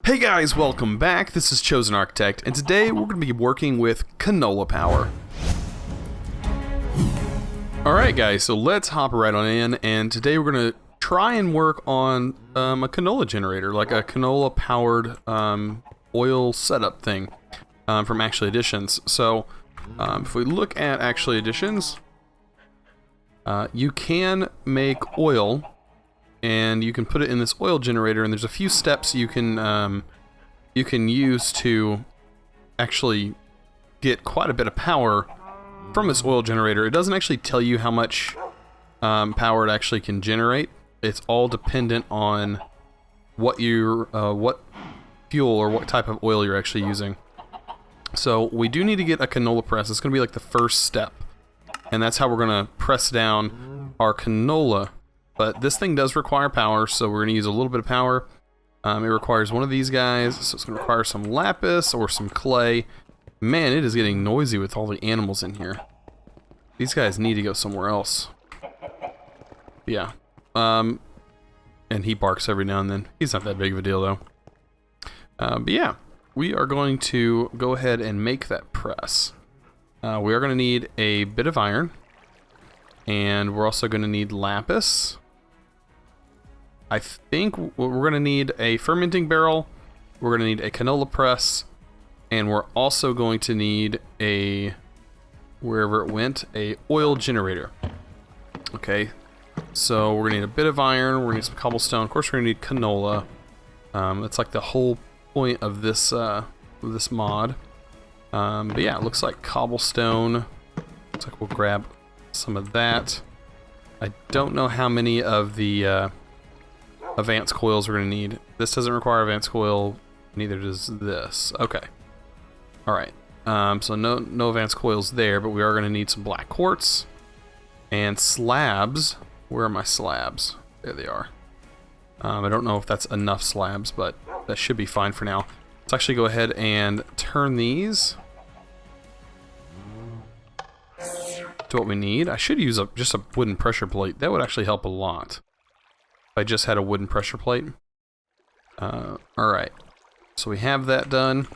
Hey guys, welcome back. This is ChosenArchitect, and today we're going to be working with Canola Power. Alright guys, so let's hop right on in, and today we're going to try and work on a canola generator, like a canola powered oil setup thing from Actually Additions. So if we look at Actually Additions, you can make oil and you can put it in this oil generator, and there's a few steps you can use to actually get quite a bit of power from this oil generator. It doesn't actually tell you how much power it actually can generate. It's all dependent on what what fuel or what type of oil you're actually using. So we do need to get a canola press. It's going to be like the first step, and that's how we're going to press down our canola. But this thing does require power, so we're going to use a little bit of power. It requires one of these guys, so it's going to require some lapis or some clay. Man, it is getting noisy with all the animals in here. These guys need to go somewhere else. Yeah. And he barks every now and then. He's not that big of a deal, though. But yeah, we are going to go ahead and make that press. We are going to need a bit of iron. And we're also going to need lapis. I think we're going to need a fermenting barrel, we're going to need a canola press, and we're also going to need a, wherever it went, a oil generator. Okay, so we're going to need a bit of iron, we're going to need some cobblestone, of course we're going to need canola. That's like the whole point of this mod. But yeah, it looks like cobblestone. Looks like we'll grab some of that. I don't know how many of the advanced coils we're going to need. This doesn't require advanced coil, neither does this. Okay. Alright. So no advanced coils there, but we are going to need some black quartz. And slabs. Where are my slabs? There they are. I don't know if that's enough slabs, but that should be fine for now. Let's actually go ahead and turn these to what we need. I should use just a wooden pressure plate. That would actually help a lot. I just had a wooden pressure plate. Alright, so we have that done.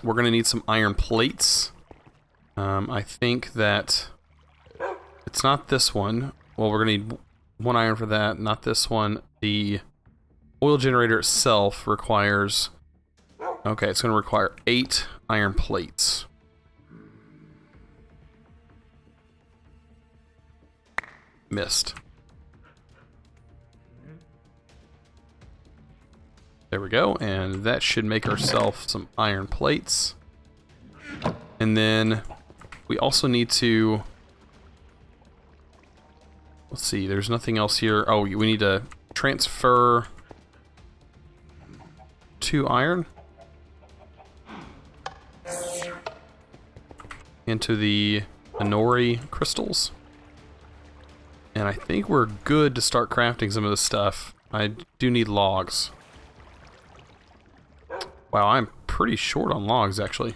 We're going to need some iron plates. I think that it's not this one. Well, we're going to need one iron for that, not this one. The oil generator itself requires... Okay, it's going to require 8 iron plates. Missed. There we go, and that should make ourselves some iron plates. And then we also need to... Let's see, there's nothing else here. Oh, we need to transfer 2 iron into the Inori crystals. And I think we're good to start crafting some of this stuff. I do need logs. Wow, I'm pretty short on logs, actually.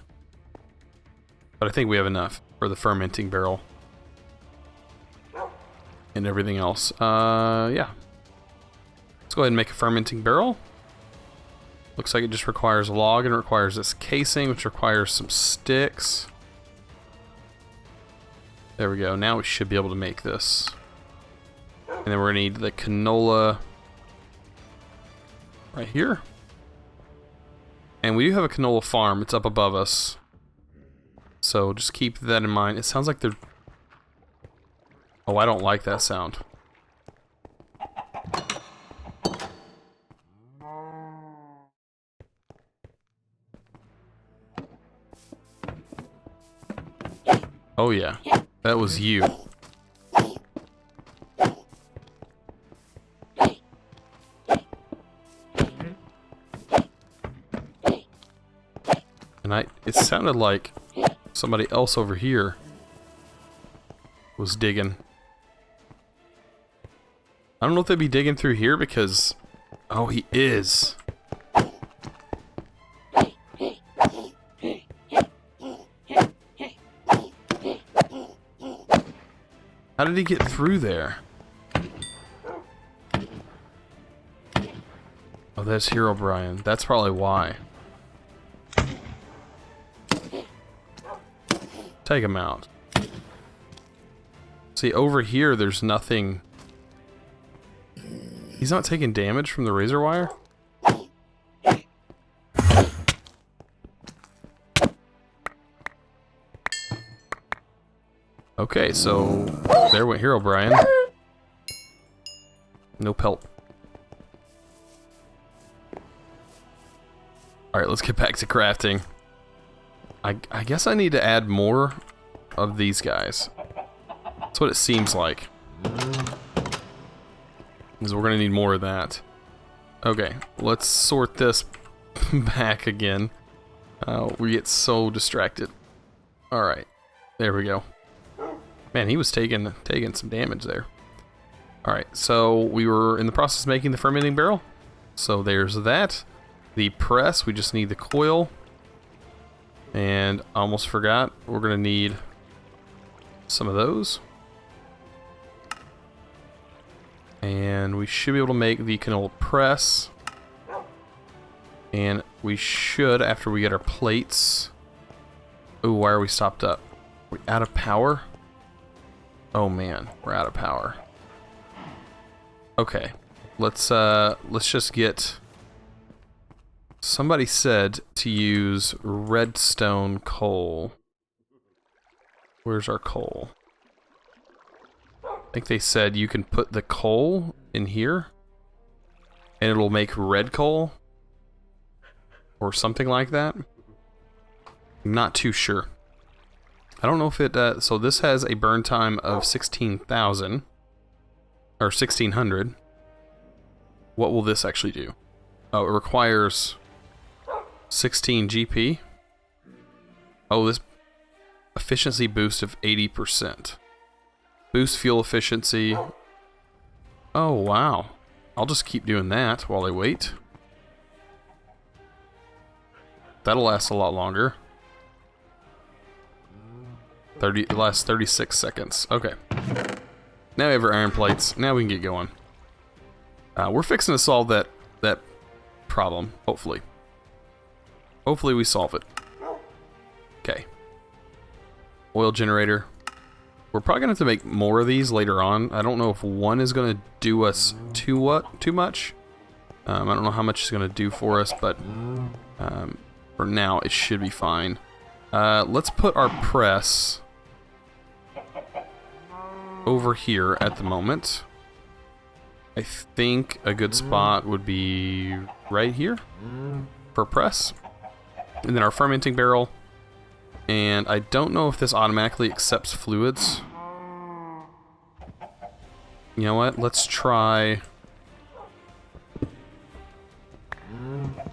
But I think we have enough for the fermenting barrel. And everything else. Yeah. Let's go ahead and make a fermenting barrel. Looks like it just requires a log, and it requires this casing, which requires some sticks. There we go. Now we should be able to make this. And then we're going to need the canola right here. And we do have a canola farm. It's up above us. So just keep that in mind. It sounds like they're... Oh, I don't like that sound. Oh yeah, that was you. And it sounded like somebody else over here was digging. I don't know if they'd be digging through here because... Oh, he is. How did he get through there? Oh, that's Herobrine. That's probably why. Take him out. See, over here, there's nothing. He's not taking damage from the razor wire? Okay, so there went Herobrine. No pelt. Alright, let's get back to crafting. I guess I need to add more of these guys. That's what it seems like. Because we're going to need more of that. Okay, let's sort this back again. We get so distracted. Alright, there we go. Man, he was taking some damage there. Alright, so we were in the process of making the fermenting barrel. So there's that. The press, we just need the coil. And I almost forgot, we're going to need some of those. And we should be able to make the canola press. And we should, after we get our plates... Ooh, why are we stopped up? Are we out of power? Oh man, we're out of power. Okay, let's just get... Somebody said to use redstone coal. Where's our coal? I think they said you can put the coal in here and it'll make red coal or something like that. I'm not too sure. I don't know if it, so this has a burn time of 16,000 or 1600. What will this actually do? Oh, it requires 16 GP. Oh, this efficiency boost of 80%. Boost fuel efficiency. Oh, wow. I'll just keep doing that while I wait. That'll last a lot longer. It lasts 36 seconds. Okay. Now we have our iron plates. Now we can get going. We're fixing to solve that problem, hopefully. Hopefully we solve it. Okay. Oil generator. We're probably going to have to make more of these later on. I don't know if one is going to do us too much. I don't know how much it's going to do for us, but for now it should be fine. Let's put our press over here at the moment. I think a good spot would be right here for press. And then our fermenting barrel. And I don't know if this automatically accepts fluids. You know what? Let's try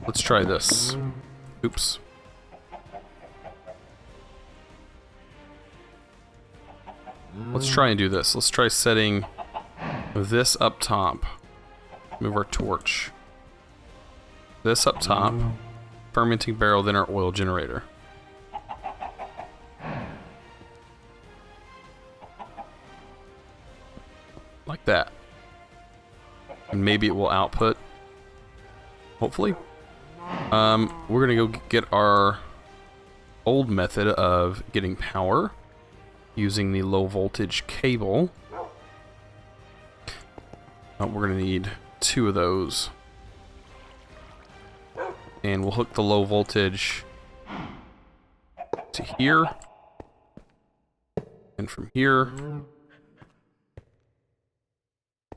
this. Oops. Let's try and do this. Let's try setting this up top. Move our torch. This up top. Fermenting barrel, then our oil generator. Like that. And maybe it will output. Hopefully. We're gonna go get our old method of getting power using the low voltage cable. We're gonna need 2 of those. And we'll hook the low voltage to here. And from here.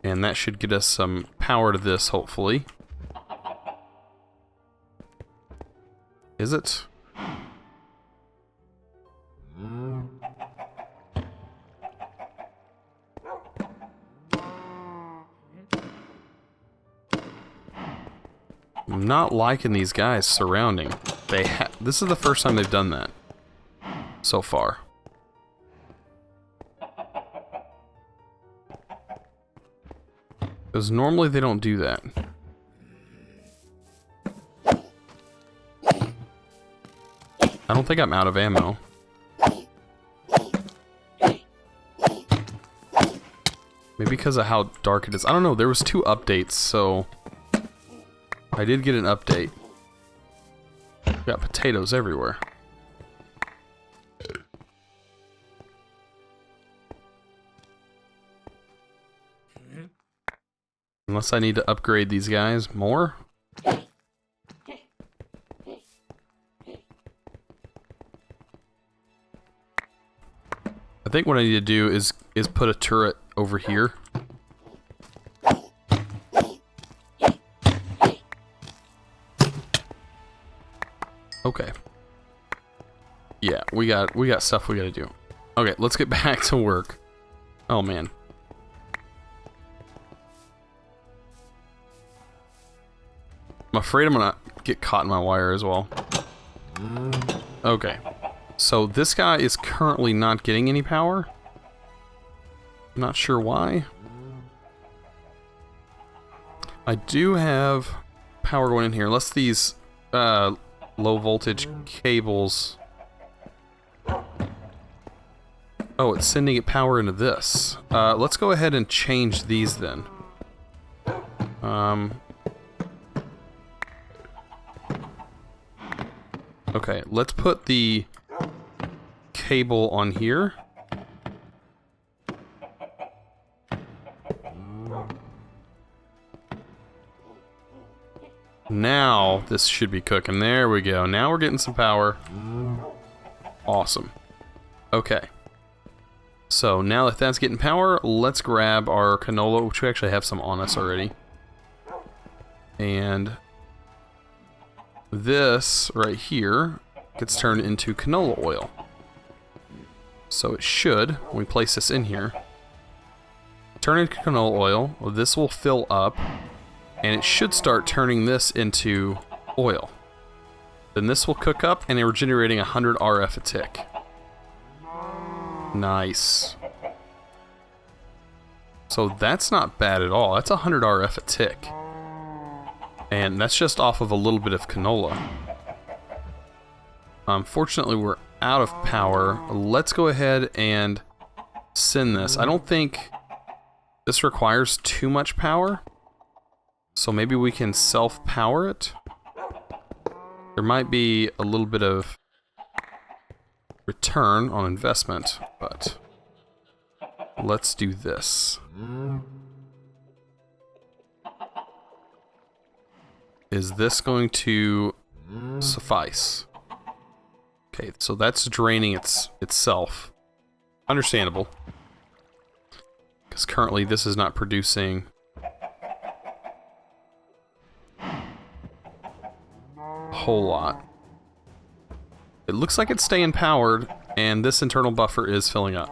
And that should get us some power to this, hopefully. Is it? I'm not liking these guys surrounding. This is the first time they've done that so far. Because normally they don't do that. I don't think I'm out of ammo. Maybe because of how dark it is. I don't know, there was 2 updates, so I did get an update. Got potatoes everywhere. Unless I need to upgrade these guys more. I think what I need to do is put a turret over here. Okay. Yeah, we got stuff we gotta do. Okay, let's get back to work. Oh man. I'm afraid I'm gonna get caught in my wire as well. Okay. So this guy is currently not getting any power. I'm not sure why. I do have power going in here. Unless these low voltage cables... Oh, it's sending it power into this. Let's go ahead and change these then. Okay, let's put the cable on here. Now this should be cooking. There we go. Now we're getting some power. Awesome. Okay. So now that that's getting power, let's grab our canola, which we actually have some on us already. And this right here gets turned into canola oil. So it should, when we place this in here, turn into canola oil. Well, this will fill up, and it should start turning this into oil. Then this will cook up, and we're generating 100 RF a tick. Nice. So that's not bad at all. That's 100 RF a tick. And that's just off of a little bit of canola. Unfortunately, we're out of power. Let's go ahead and send this. I don't think this requires too much power. So maybe we can self-power it. There might be a little bit of return on investment, but let's do this. Is this going to suffice? Okay, so that's draining itself. Understandable. Because currently this is not producing a whole lot. It looks like it's staying powered, and this internal buffer is filling up.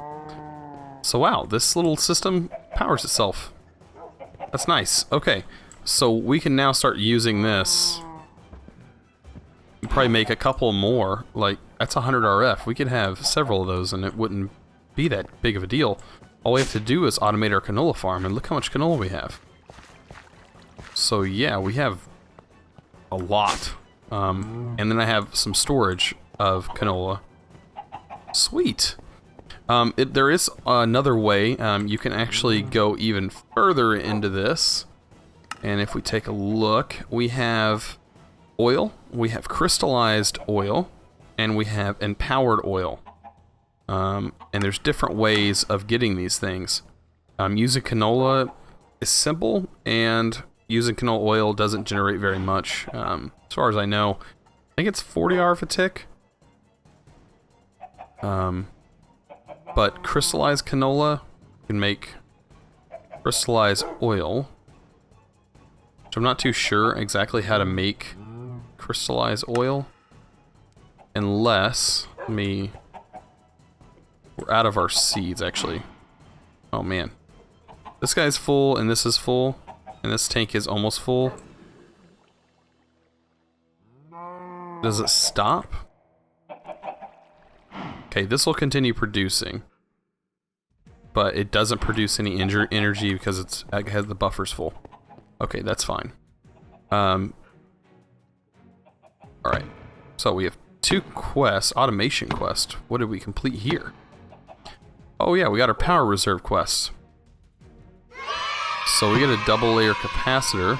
So wow, this little system powers itself. That's nice. Okay, so we can now start using this. Probably make a couple more. Like, that's 100 RF. We could have several of those, and it wouldn't be that big of a deal. All we have to do is automate our canola farm, and look how much canola we have. So yeah, we have a lot. And then I have some storage of canola. Sweet. There is another way. You can actually go even further into this. And if we take a look, we have oil, we have crystallized oil, and we have empowered oil. And there's different ways of getting these things. Using canola is simple, and using canola oil doesn't generate very much. As far as I know, I think it's 40 RF a tick. But crystallized canola can make crystallized oil, which I'm not too sure exactly how to make crystallized oil, unless we're out of our seeds actually. Oh man, this guy's full and this is full, and this tank is almost full. Does it stop? Okay, this will continue producing, but it doesn't produce any energy because it has the buffers full. Okay, that's fine. Alright, so we have 2 quests. Automation quest. What did we complete here? Oh yeah, we got our power reserve quest. So we get a double layer capacitor.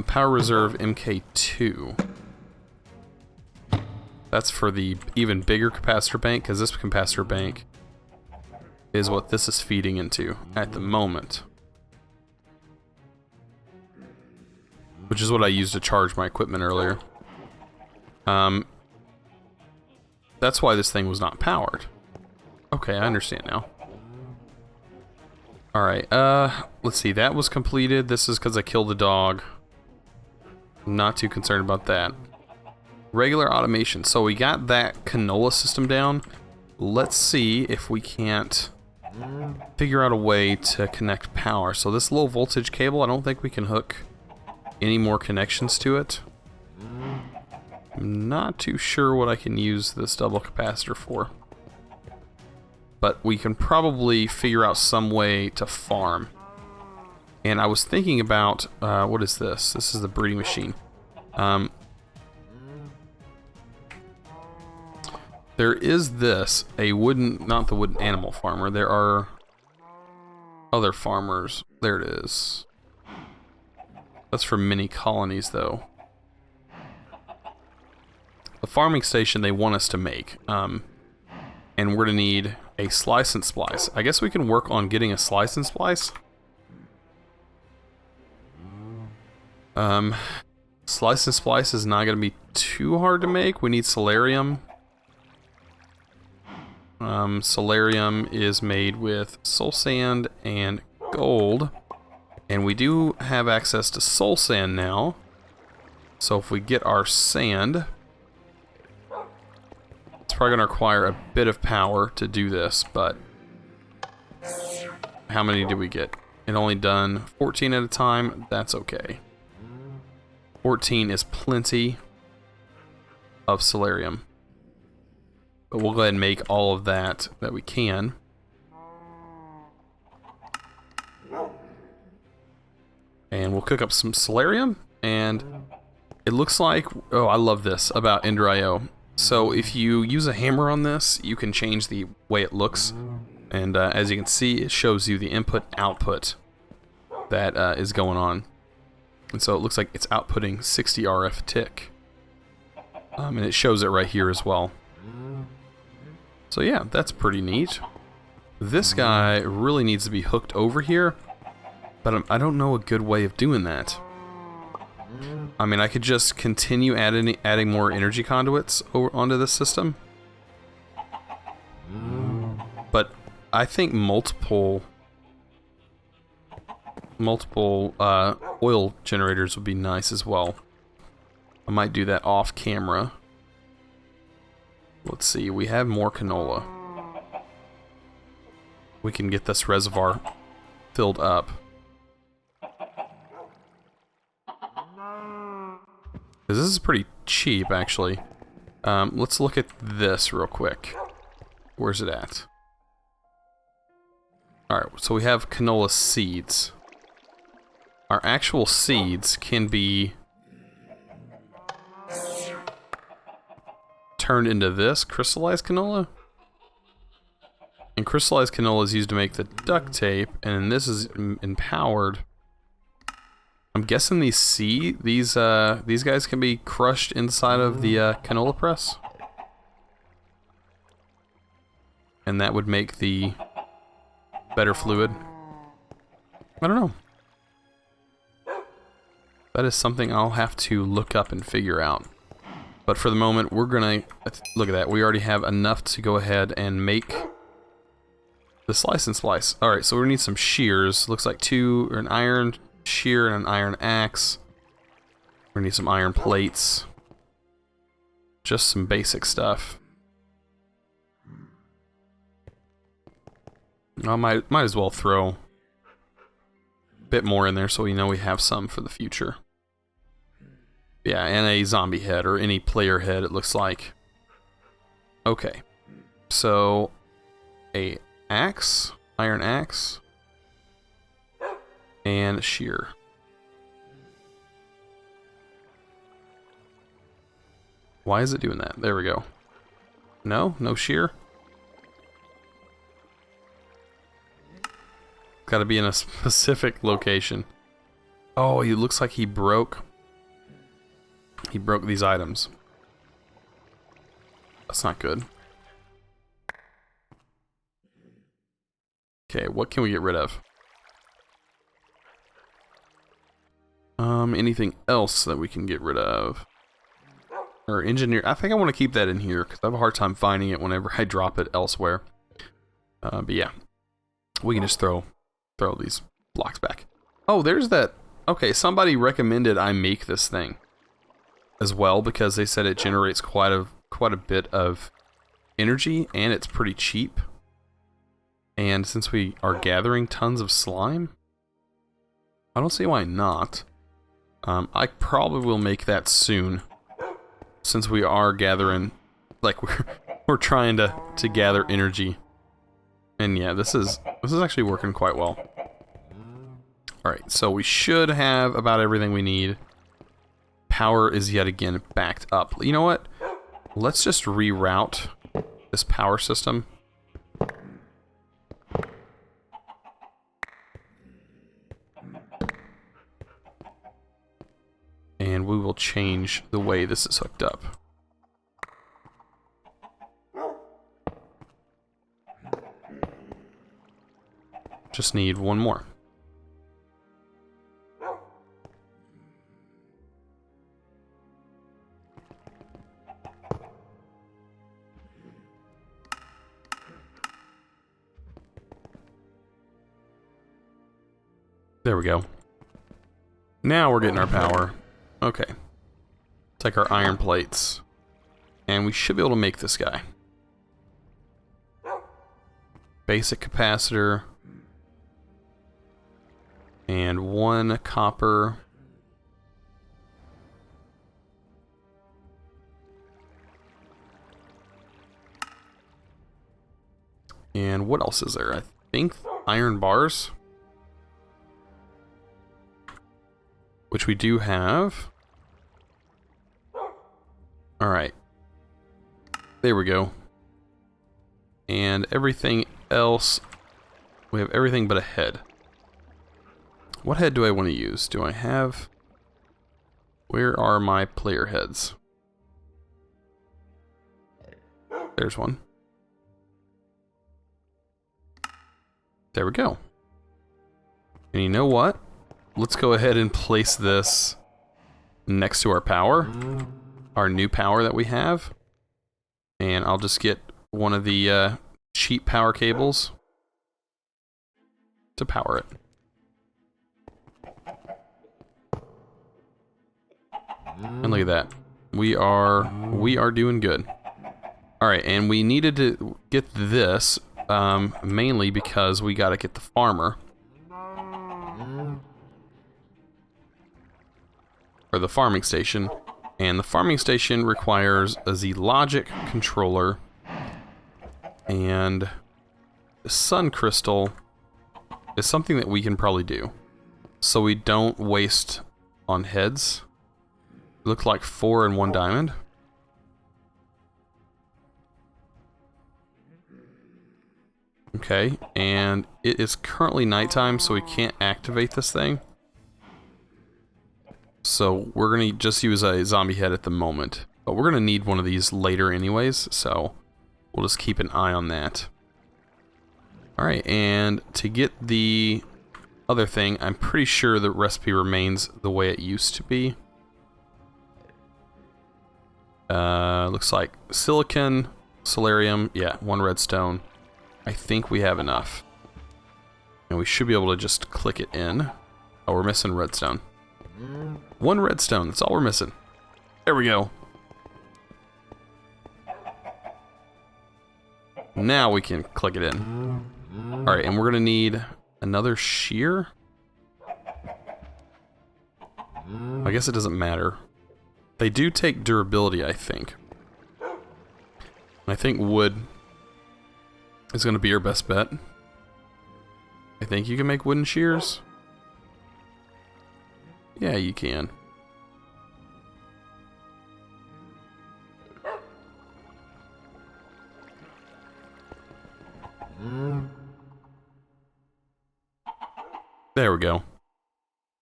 Power reserve MK2. That's for the even bigger capacitor bank, because this capacitor bank is what this is feeding into at the moment. Which is what I used to charge my equipment earlier. That's why this thing was not powered. Okay, I understand now. Alright, let's see, that was completed. This is because I killed the dog. Not too concerned about that. Regular automation. So we got that canola system down. Let's see if we can't figure out a way to connect power. So this low voltage cable, I don't think we can hook any more connections to it. I'm not too sure what I can use this double capacitor for. But we can probably figure out some way to farm. And I was thinking about, what is this? This is the breeding machine. There is this, a wooden, not the wooden animal farmer. There are other farmers. There it is. That's for mini colonies, though. The farming station they want us to make. And we're going to need a slice and splice. I guess we can work on getting a slice and splice. Slice and splice is not going to be too hard to make. We need Solarium. Solarium is made with soul sand and gold. And we do have access to soul sand now. So if we get our sand, it's probably going to require a bit of power to do this, but how many did we get? It only done 14 at a time. That's okay. 14 is plenty of Solarium. But we'll go ahead and make all of that we can. And we'll cook up some Solarium, and it looks like, oh, I love this about Ender.io. So if you use a hammer on this, you can change the way it looks. And as you can see, it shows you the input-output that is going on. And so it looks like it's outputting 60 RF tick. And it shows it right here as well. So yeah, that's pretty neat. This guy really needs to be hooked over here, but I don't know a good way of doing that. I mean, I could just continue adding more energy conduits onto this system. But I think multiple oil generators would be nice as well. I might do that off camera. Let's see, we have more canola. We can get this reservoir filled up. This is pretty cheap, actually. Let's look at this real quick. Where's it at? Alright, so we have canola seeds. Our actual seeds can be turned into this crystallized canola. And crystallized canola is used to make the duct tape, and this is empowered. I'm guessing these guys can be crushed inside of the canola press, and that would make the better fluid. I don't know. That is something I'll have to look up and figure out. But for the moment, we're gonna look at that. We already have enough to go ahead and make the slice and splice. All right, so we need some shears. Looks like an iron shear and an iron axe. We need some iron plates. Just some basic stuff. I might as well throw a bit more in there so we know we have some for the future. Yeah, and a zombie head, or any player head, it looks like. Okay. So, a axe, iron axe, and a shear. Why is it doing that? There we go. No? No shear? Gotta be in a specific location. Oh, he looks like he broke these items. That's not good. Okay, what can we get rid of? Anything else that we can get rid of? Or engineer. I think I want to keep that in here because I have a hard time finding it whenever I drop it elsewhere. But yeah, we can just throw these blocks back. Oh, there's that. Okay, somebody recommended I make this thing as well because they said it generates quite a bit of energy and it's pretty cheap. And since we are gathering tons of slime, I don't see why not. I probably will make that soon, since we are gathering, like we're trying to gather energy. And yeah, this is actually working quite well. All right, so we should have about everything we need. Power is yet again backed up. You know what? Let's just reroute this power system. And we will change the way this is hooked up. Just need one more. There we go. Now we're getting our power. Okay. Take our iron plates. And we should be able to make this guy. Basic capacitor. And 1 copper. And what else is there? I think iron bars. Which we do have. Alright. There we go. And everything else, we have everything but a head. What head do I want to use? Do I have... Where are my player heads? There's one. There we go. And you know what? Let's go ahead and place this next to our power. Our new power that we have. And I'll just get one of the cheap power cables to power it. And look at that. We are doing good. Alright, and we needed to get this mainly because we gotta get the farmer. Or the farming station. And the farming station requires a Z-Logic controller. And the sun crystal is something that we can probably do. So we don't waste on heads. Look like 4 and 1 diamond. Okay, and it is currently nighttime, so we can't activate this thing. So we're gonna just use a zombie head at the moment. But we're gonna need one of these later anyways, so we'll just keep an eye on that. Alright, and to get the other thing, I'm pretty sure the recipe remains the way it used to be. Looks like silicon, solarium, yeah, 1 redstone. I think we have enough. And we should be able to just click it in. Oh, we're missing redstone. 1 redstone, that's all we're missing. There we go. Now we can click it in. Alright, and we're gonna need another shear? I guess it doesn't matter. They do take durability, I think. I think wood is gonna be our best bet. I think you can make wooden shears. Yeah, you can. There we go.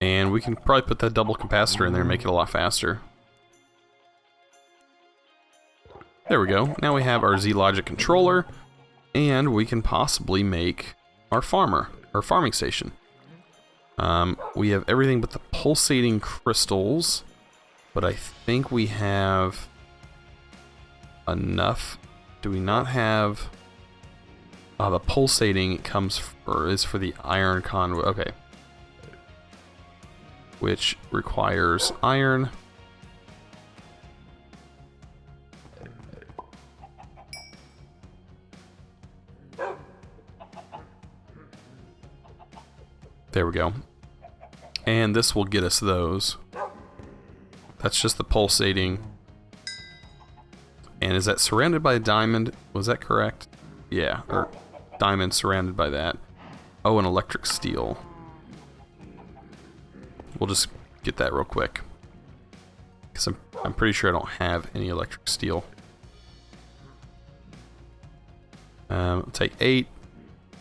And And we can probably put that double capacitor in there and make it a lot faster. There we go. Now we have our Z-Logic controller, and we can possibly make our farming station. We have everything but the pulsating crystals, but I think we have enough. Do we not have... the pulsating is for the iron conduit. Okay. Which requires iron. There we go. And this will get us those. That's just the pulsating. And is that surrounded by a diamond? Was that correct? Yeah, or diamond surrounded by that. Oh, an electric steel. We'll just get that real quick. Because I'm pretty sure I don't have any electric steel. I'll take 8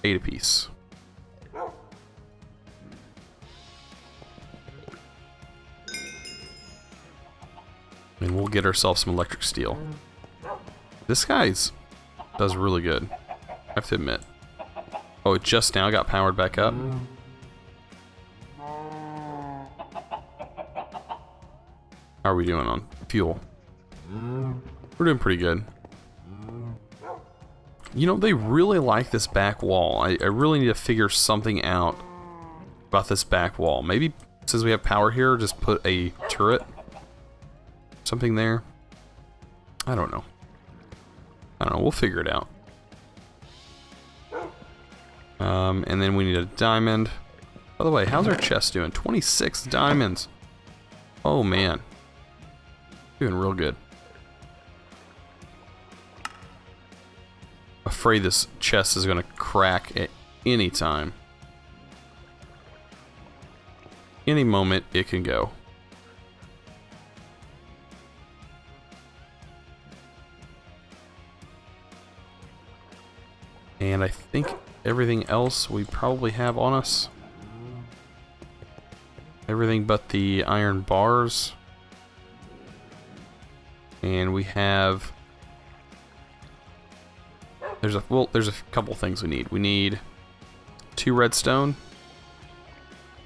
apiece. And we'll get ourselves some electric steel. This guy's does really good, I have to admit. Oh, it just now got powered back up. How are we doing on fuel? We're doing pretty good. You know, they really like this back wall. I really need to figure something out about this back wall. Maybe since we have power here, just put a turret. Something there. I don't know. We'll figure it out. And then we need a diamond. By the way, how's our chest doing? 26 diamonds. Oh man. Doing real good. Afraid this chest is gonna crack at any time. Any moment it can go. And I think everything else we probably have on us. Everything but the iron bars. And we have... There's a couple things we need. We need 2 redstone,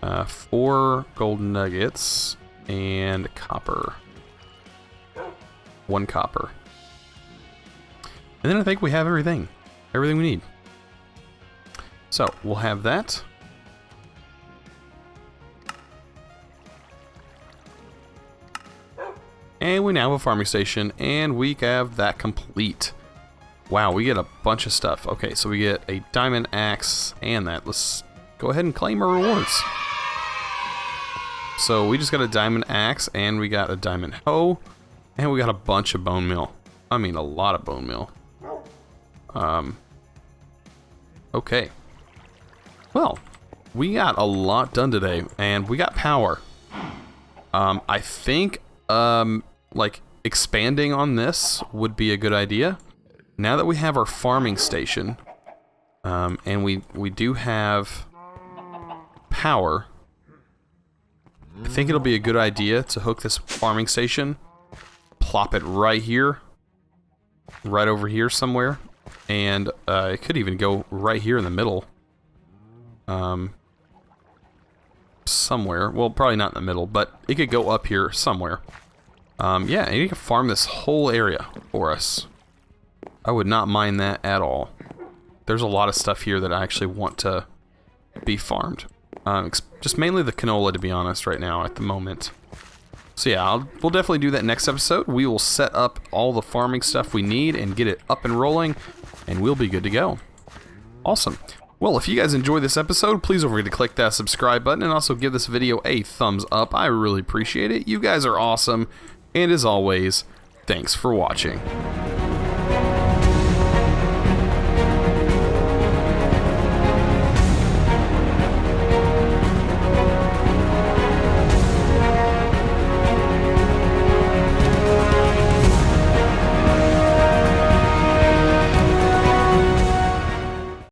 4 gold nuggets, and copper. 1 copper. And then I think we have everything. Everything we need. So, we'll have that. And we now have a farming station, and we have that complete. Wow, we get a bunch of stuff. Okay, so we get a diamond axe and that. Let's go ahead and claim our rewards. So we just got a diamond axe, and we got a diamond hoe, and we got a bunch of bone meal. I mean, a lot of bone meal. Okay. Well, we got a lot done today, and we got power. I think, like, expanding on this would be a good idea. Now that we have our farming station, and we do have power, I think it'll be a good idea to hook this farming station, plop it right here, right over here somewhere, and it could even go right here in the middle, somewhere. Well, probably not in the middle, but it could go up here somewhere. Yeah, and you can farm this whole area for us. I would not mind that at all. There's a lot of stuff here that I actually want to be farmed. Just mainly the canola, to be honest, right now at the moment. So yeah, we'll definitely do that next episode. We will set up all the farming stuff we need and get it up and rolling, and we'll be good to go. Awesome. Well, if you guys enjoyed this episode, please don't forget to click that subscribe button and also give this video a thumbs up. I really appreciate it. You guys are awesome. And as always, thanks for watching.